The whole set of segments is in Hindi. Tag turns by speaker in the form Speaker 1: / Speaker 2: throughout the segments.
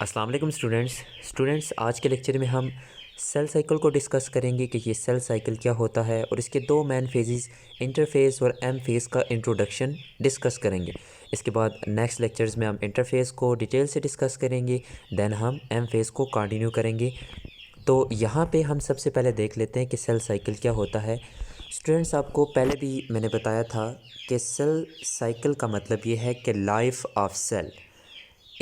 Speaker 1: अस्सलाम वालेकुम स्टूडेंट्स आज के लेक्चर में हम सेल साइकिल को डिस्कस करेंगे कि ये सेल साइकिल क्या होता है और इसके दो मेन फेजेस इंटरफेस और एम फेज़ का इंट्रोडक्शन डिस्कस करेंगे। इसके बाद नेक्स्ट लेक्चर्स में हम इंटरफेस को डिटेल से डिस्कस करेंगे, देन हम एम फेज़ को कंटिन्यू करेंगे। तो यहाँ पे हम सबसे पहले देख लेते हैं कि सेल साइकिल क्या होता है। स्टूडेंट्स, आपको पहले भी मैंने बताया था कि सेल साइकिल का मतलब ये है कि लाइफ ऑफ सेल।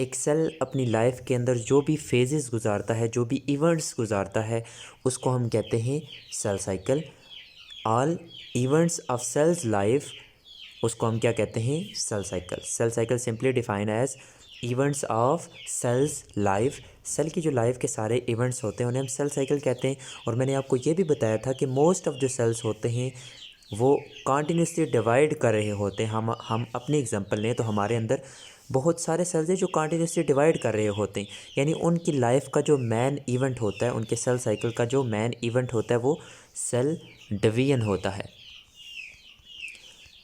Speaker 1: एक सेल अपनी लाइफ के अंदर जो भी फेजेस गुजारता है, जो भी इवेंट्स गुजारता है, उसको हम कहते हैं cell cycle. All events of cell's life, उसको हम क्या कहते हैं? Cell cycle. Cell cycle simply define as events of cell's life. Cell की जो लाइफ के सारे इवेंट्स होते हैं उन्हें हम सेल साइकिल कहते हैं। और मैंने आपको ये भी बताया था कि मोस्ट ऑफ जो सेल्स होते हैं वो कॉन्टीन्यूसली डिवाइड कर रहे होते हैं। हम अपनी एग्जांपल लें तो हमारे अंदर बहुत सारे सेल्स हैं जो कॉन्टीन्यूसली डिवाइड कर रहे होते हैं, यानी उनकी लाइफ का जो मेन इवेंट होता है, उनके सेल साइकिल का जो मेन इवेंट होता है वो सेल डिवीजन होता है।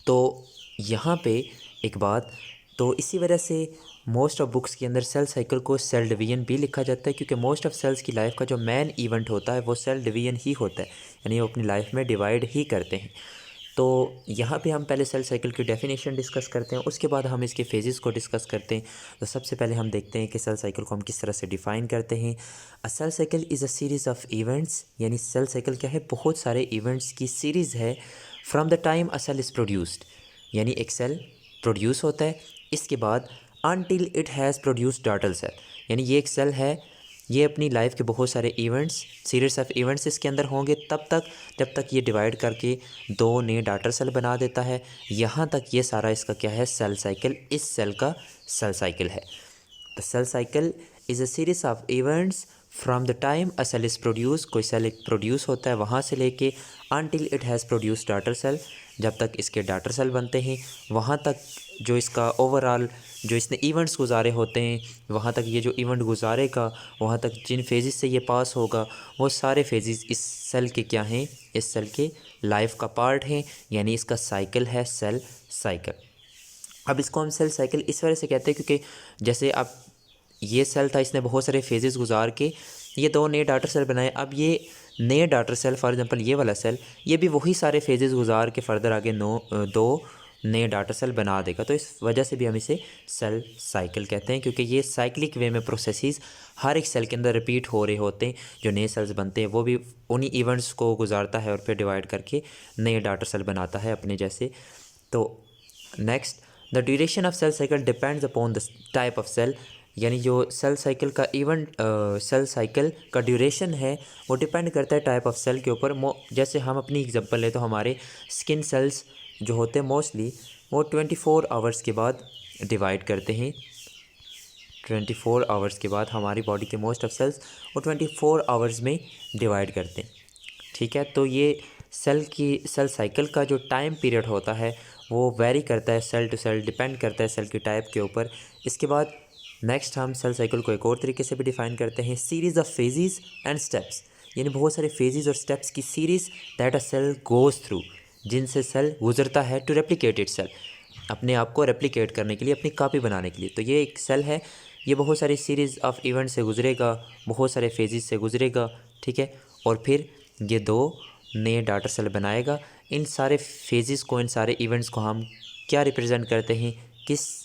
Speaker 1: तो यहाँ पे एक बात, तो इसी वजह से मोस्ट ऑफ बुक्स के अंदर सेल साइकिल को सेल डिवीजन भी लिखा जाता है, क्योंकि मोस्ट ऑफ सेल्स की लाइफ का जो मेन इवेंट होता है वो सेल डिवीजन ही होता है, यानी वो अपनी लाइफ में डिवाइड ही करते हैं। तो यहाँ पे हम पहले सेल साइकिल की डेफिनेशन डिस्कस करते हैं, उसके बाद हम इसके फेजेस को डिस्कस करते हैं। तो सबसे पहले हम देखते हैं कि सेल साइकिल को हम किस तरह से डिफ़ाइन करते हैं। A cell cycle is a series of events, यानी सेल साइकिल क्या है? बहुत सारे इवेंट्स की सीरीज़ है। From the time a cell is produced, यानी एक सेल प्रोड्यूस होता है, इसके बाद until it has produced daughter cell, यानी ये एक सेल है, ये अपनी लाइफ के बहुत सारे इवेंट्स, सीरीज ऑफ इवेंट्स इसके अंदर होंगे तब तक जब तक ये डिवाइड करके दो नए डॉटर सेल बना देता है। यहाँ तक ये सारा इसका क्या है? Cell cycle. इस सेल का सेल साइकिल है। The cell cycle is a series of events from the time a cell is produce, कोई सेल एक प्रोड्यूस होता है वहाँ से लेके until it has produce daughter cell, जब तक इसके डॉटर सेल बनते हैं वहाँ तक जो इसका ओवरऑल जो इसने इवेंट्स गुजारे होते हैं, वहाँ तक ये जो इवेंट गुजारेगा, वहाँ तक जिन फेजेस से ये पास होगा, वो सारे फेजेस इस सेल के क्या हैं? इस सेल के लाइफ का पार्ट हैं, यानी इसका साइकिल है सेल साइकिल। अब इसको हम सेल साइकिल इस वजह से कहते हैं क्योंकि जैसे अब ये सेल था, इसने बहुत सारे फेजेस गुजार के ये दो नए डॉटर सेल बनाए। अब ये नए डॉटर सेल, फॉर एग्जांपल ये वाला सेल, ये भी वही सारे फेजेस गुजार के फर्दर आगे दो नए डॉटर सेल बना देगा। तो इस वजह से भी हम इसे सेल साइकिल कहते हैं, क्योंकि ये साइक्लिक वे में प्रोसेसेस हर एक सेल के अंदर रिपीट हो रहे होते हैं। जो नए सेल्स बनते हैं वो भी उन्हीं इवेंट्स को गुजारता है और फिर डिवाइड करके नए डॉटर सेल बनाता है अपने जैसे। तो next, the duration of cell cycle depends upon the type of cell, यानी जो सेल साइकिल का सेल साइकिल का ड्यूरेशन है वो डिपेंड करता है टाइप ऑफ सेल के ऊपर। जैसे हम अपनी एग्जांपल लें तो हमारे स्किन सेल्स जो होते हैं मोस्टली वो 24 आवर्स के बाद डिवाइड करते हैं। 24 आवर्स के बाद हमारी बॉडी के मोस्ट ऑफ सेल्स वो 24 आवर्स में डिवाइड करते हैं। ठीक है, तो ये सेल साइकिल का जो टाइम पीरियड होता है वो वेरी करता है, सेल टू सेल डिपेंड करता है सेल की टाइप के ऊपर। इसके बाद नेक्स्ट हम सेल साइकिल को एक और तरीके से भी डिफ़ाइन करते हैं, series of phases and steps, यानी बहुत सारे फेजेस और स्टेप्स की series that a cell goes through, जिनसे सेल गुजरता है टू रेप्लिकेट इट सेल, अपने आप को रेप्लिकेट करने के लिए, अपनी कॉपी बनाने के लिए। तो ये एक सेल है, ये बहुत सारी सीरीज़ ऑफ इवेंट से गुजरेगा, बहुत सारे फेजेस से गुजरेगा, ठीक है, और फिर ये दो नए डॉटर सेल बनाएगा। इन सारे फेजेस को, इन सारे इवेंट्स को हम क्या रिप्रेजेंट करते हैं? किस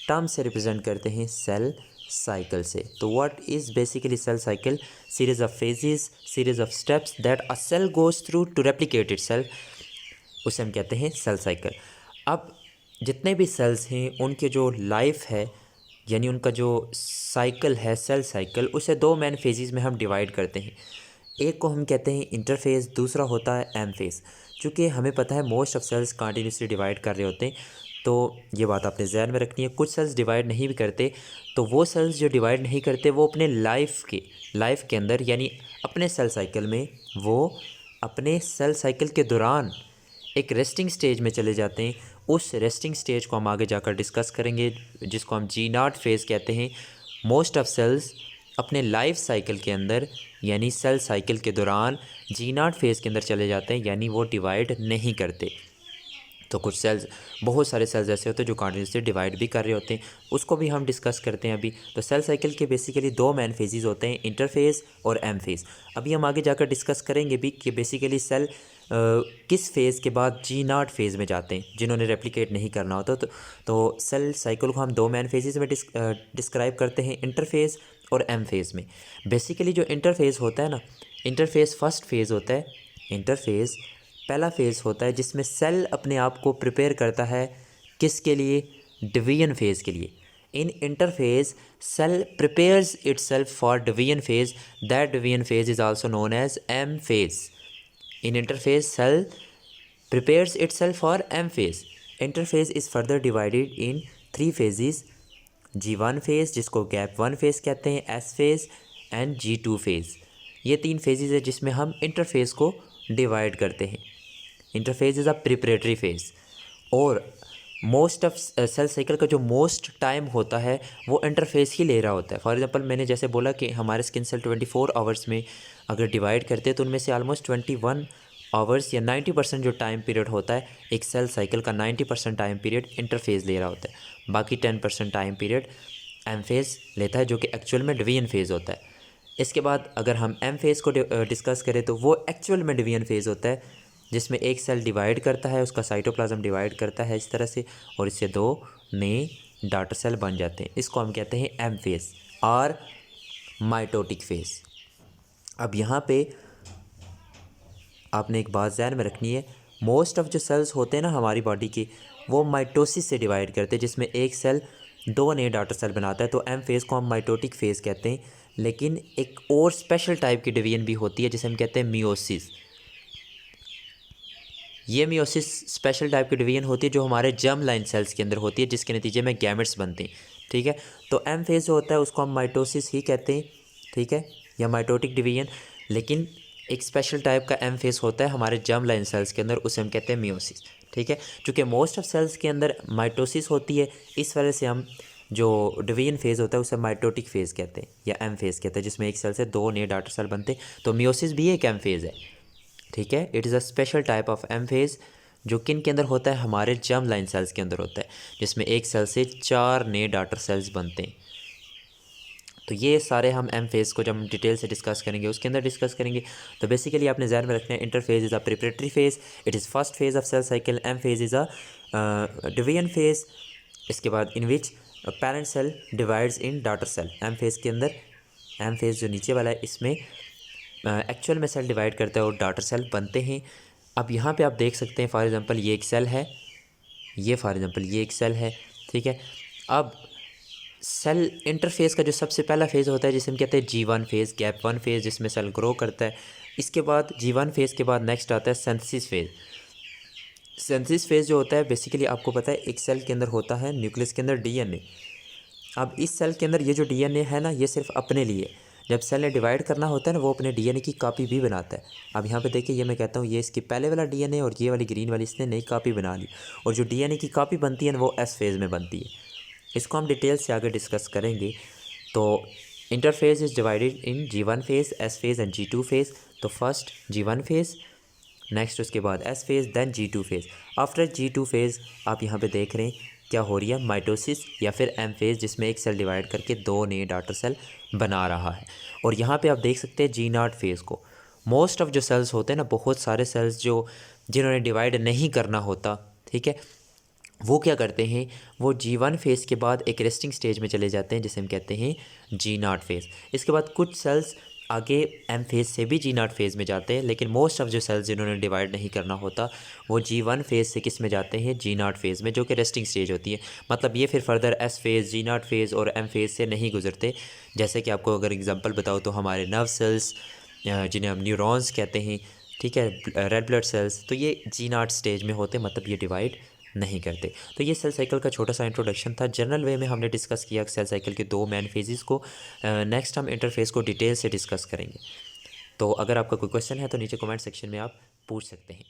Speaker 1: टर्म से रिप्रेजेंट करते हैं? सेल साइकिल से। तो what is basically cell cycle? Series of phases, series of steps that a cell goes through to replicate itself, उसे हम कहते हैं सेल साइकिल। अब जितने भी सेल्स हैं उनके जो लाइफ है, यानी उनका जो साइकिल है सेल साइकिल, उसे दो मेन फेजेस में हम डिवाइड करते हैं। एक को हम कहते हैं इंटरफेस, दूसरा होता है एम फेज। चूँकि हमें पता है most of cells continuously divide कर रहे होते हैं, तो ये बात आपने ज़हन में रखनी है। कुछ सेल्स डिवाइड नहीं भी करते, तो वो सेल्स जो डिवाइड नहीं करते वो अपने लाइफ के अंदर, यानी अपने सेल साइकिल में, वो अपने सेल साइकिल के दौरान एक रेस्टिंग स्टेज में चले जाते हैं। उस रेस्टिंग स्टेज को हम आगे जाकर डिस्कस करेंगे, जिसको हम G0 फेज़ कहते हैं। मोस्ट ऑफ सेल्स अपने लाइफ साइकिल के अंदर, यानी सेल साइकिल के दौरान G0 फेज़ के अंदर चले जाते हैं, यानी वो डिवाइड नहीं करते। तो कुछ सेल्स, बहुत सारे सेल्स ऐसे होते हैं जो कंटिन्यूसली डिवाइड भी कर रहे होते हैं, उसको भी हम डिस्कस करते हैं अभी। तो सेल साइकिल के बेसिकली दो मेन फेजेस होते हैं, इंटरफेज और एम फेज़। अभी हम आगे जाकर डिस्कस करेंगे भी कि बेसिकली सेल किस फेज़ के बाद जी नॉट फेज़ में जाते हैं, जिन्होंने रेप्लिकेट नहीं करना होता। तो सेल साइकिल को हम दो मेन फेजेस में डिस्क्राइब करते हैं, इंटरफेज़ और एम फेज़ में। बेसिकली जो इंटरफेज़ होता है ना, इंटरफेज़ फर्स्ट फेज़ होता है। इंटरफेज़ पहला फेज़ होता है जिसमें सेल अपने आप को प्रिपेयर करता है किसके लिए, डिवीजन फेज़ के लिए। In interphase cell prepares itself for division phase, that division phase is also known as M phase. In interphase, cell prepares itself for M phase. Interphase is further divided in three phases: G1 phase जिसको gap 1 phase कहते हैं, S phase and G2 phase। ये तीन फेजेस है जिसमें हम इंटरफेस को डिवाइड करते हैं। Interface is a preparatory phase, और मोस्ट ऑफ सेल साइकिल का जो मोस्ट टाइम होता है वो इंटरफेस ही ले रहा होता है। फॉर एग्जांपल मैंने जैसे बोला कि हमारे स्किन सेल 24 आवर्स में अगर डिवाइड करते हैं तो उनमें से ऑलमोस्ट 21 आवर्स या 90% जो टाइम पीरियड होता है एक सेल साइकिल का, 90% टाइम पीरियड इंटरफेस ले रहा होता है। बाकी 10% टाइम पीरियड एम फेज़ लेता है, जो कि एक्चुअल में डिवीजन फेज़ होता है। इसके बाद अगर हम एम फेज़ को डिस्कस करें तो वो एक्चुअल में डिवीजन फेज़ होता है, जिसमें एक सेल डिवाइड करता है, उसका साइटोप्लाज्म डिवाइड करता है इस तरह से, और इससे दो नए डाटर सेल बन जाते हैं। इसको हम कहते हैं एम फेज़ और माइटोटिक फेज़। अब यहाँ पे आपने एक बात ध्यान में रखनी है, मोस्ट ऑफ जो सेल्स होते हैं ना हमारी बॉडी के, वो माइटोसिस से डिवाइड करते हैं, जिसमें एक सेल दो नए डाटर सेल बनाता है। तो एम फेज़ को हम माइटोटिक फेज़ कहते हैं। लेकिन एक और स्पेशल टाइप की डिवीजन भी होती है जिसे हम कहते हैं मियोसिस। ये मियोसिस स्पेशल टाइप की डिवीजन होती है जो हमारे जर्म लाइन सेल्स के अंदर होती है, जिसके नतीजे में गैमेट्स बनते हैं। ठीक है, तो एम फेज़ जो होता है उसको हम माइटोसिस ही कहते हैं, ठीक है, या माइटोटिक डिवीजन। लेकिन एक स्पेशल टाइप का एम फेज़ होता है हमारे जर्म लाइन सेल्स के अंदर, उसे हम कहते हैं मियोसिस। ठीक है, चूँकि मोस्ट ऑफ सेल्स के अंदर माइटोसिस होती है, इस वजह से हम जो डिवीजन फेज़ होता है उसे माइटोटिक फेज़ कहते हैं या एम फेज़ कहते हैं, जिसमें एक सेल से दो नए डाटर सेल बनते हैं। तो मियोसिस भी एक एम फेज़ है। ठीक है, it is a special type of M phase जो किन के अंदर होता है, हमारे जर्म लाइन सेल्स के अंदर होता है, जिसमें एक सेल से चार नए डाटर सेल्स बनते हैं। तो ये सारे हम एम फेज़ को जब हम डिटेल से डिस्कस करेंगे उसके अंदर डिस्कस करेंगे। तो बेसिकली आपने ध्यान में रखना है, interphase is a preparatory phase, it is first phase of cell cycle. M phase is a division phase, इसके बाद in which parent cell divides in daughter cell. M phase के अंदर एम फेज़ जो नीचे वाला है इसमें एक्चुअल में सेल डिवाइड करता है और डाटर सेल बनते हैं। अब यहाँ पे आप देख सकते हैं, फॉर एग्जांपल ये एक सेल है, ये फॉर एग्जांपल ये एक सेल है। ठीक है, अब सेल इंटरफेस का जो सबसे पहला फेज़ होता है जिसे हम कहते हैं G1 फेज़, गैप 1 फेज़, जिसमें सेल ग्रो करता है। इसके बाद G1 फेज़ के बाद नेक्स्ट आता है सिंथेसिस फेज़। सिंथेसिस फेज़ जो होता है बेसिकली आपको पता है एक सेल के अंदर होता है न्यूक्लियस के अंदर डीएनए। अब इस सेल के अंदर ये जो डीएनए है ना, ये सिर्फ अपने लिए, जब सेल ने डिवाइड करना होता है ना, वो अपने डीएनए की कॉपी भी बनाता है। अब यहाँ पे देखिए, ये मैं कहता हूँ ये इसकी पहले वाला डीएनए और ये वाली ग्रीन वाली इसने नई कॉपी बना ली, और जो डीएनए की कॉपी बनती है ना वो एस फेज़ में बनती है। इसको हम डिटेल से आगे डिस्कस करेंगे। तो interphase is divided in G1 phase, S phase and G2 phase. तो फर्स्ट G1 फेज़, नेक्स्ट उसके बाद S phase, then G2 phase. After G2 phase आप यहाँ पे देख रहे हैं क्या हो रही है, माइटोसिस या फिर एम फेज़, जिसमें एक सेल डिवाइड करके दो नए डाटर सेल बना रहा है। और यहाँ पे आप देख सकते हैं G0 फेज़ को। मोस्ट ऑफ जो सेल्स होते हैं ना, बहुत सारे सेल्स जो जिन्होंने डिवाइड नहीं करना होता, ठीक है, वो क्या करते हैं, वो G1 फेज़ के बाद एक रेस्टिंग स्टेज में चले जाते हैं जिसे हम कहते हैं G0 फेज़। इसके बाद कुछ सेल्स आगे एम फेज़ से भी G0 फेज़ में जाते हैं, लेकिन मोस्ट ऑफ जो सेल्स जिन्होंने डिवाइड नहीं करना होता वो G1 फेज़ से किस में जाते हैं, G0 फेज़ में, जो कि रेस्टिंग स्टेज होती है। मतलब ये फिर further S phase, G0 phase और एम फेज़ से नहीं गुजरते। जैसे कि आपको अगर एग्जांपल बताओ तो हमारे नर्व सेल्स जिन्हें हम न्यूरॉन्स कहते हैं, ठीक है, रेड ब्लड सेल्स, तो ये G0 स्टेज में होते, मतलब ये डिवाइड नहीं करते। तो ये सेल साइकिल का छोटा सा इंट्रोडक्शन था। जनरल वे में हमने डिस्कस किया सेल साइकिल के दो मेन फेजेस को। नेक्स्ट हम इंटरफेस को डिटेल से डिस्कस करेंगे। तो अगर आपका कोई क्वेश्चन है तो नीचे कमेंट सेक्शन में आप पूछ सकते हैं।